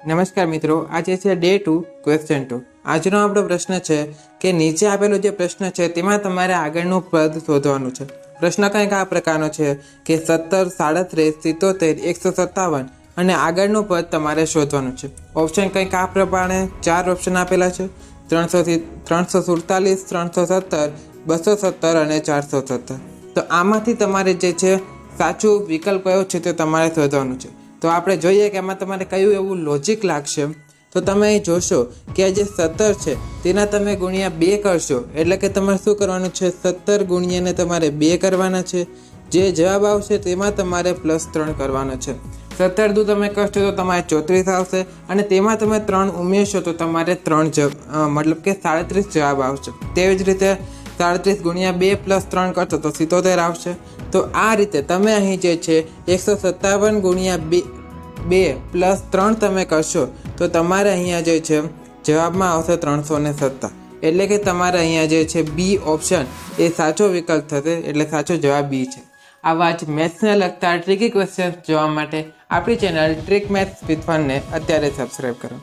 નમસ્કાર મિત્રો, આજે છે ડે 2 ક્વેશ્ચન 2। આજનો આપણો પ્રશ્ન છે કે નીચે આપેલો જે પ્રશ્ન છે તેમાં તમારે આગળનું પદ શોધવાનું છે। પ્રશ્ન કંઈક આ પ્રકારનો છે કે 17, 37, 77, 157 અને આગળનું પદ તમારે શોધવાનું છે। ઓપ્શન કંઈક આ પ્રમાણે 4 ઓપ્શન આપેલા છે, 300 થી 347, 317, 217 અને 417। તો આમાંથી તમારે જે છે સાચું વિકલ્પ કયો છે તે તમારે શોધવાનું છે। તો આપણે જોઈએ કે આમાં તમારે કયું એવું લોજિક લાગશે। તો તમે અહીં જોશો કે આ જે 17 છે તેના તમે ગુણ્યા 2 કરશો, એટલે કે તમારે શું કરવાનું છે, 17 ગુણ્યાને તમારે 2 કરવાના છે। જે જવાબ આવશે તેમાં તમારે +3 કરવાનો છે। 17 દુ તમે કરશો તો તમારે 34 આવશે અને તેમાં તમે 3 ઉમેરશો તો તમારે 3 મતલબ કે 37 જવાબ આવશે। તેવી જ રીતે 37 ગુણ્યા 2 +3 કરશો તો 77 આવશે। તો આ રીતે તમે અહીં જે છે 157 ગુણ્યા 2 +3 તમે કરશો તો તમારે અહીંયા જે છે જવાબમાં આવશે 317। એટલે કે તમારે અહીંયા જે છે બી ઓપ્શન એ સાચો વિકલ્પ થશે, એટલે સાચો જવાબ બી છે। આવા જ મેથ્સને લગતા ટ્રિકી ક્વેશ્ચન જોવા માટે આપણી ચેનલ ટ્રિક મેથ્સ વિથ ફનને અત્યારે સબસ્ક્રાઈબ કરો।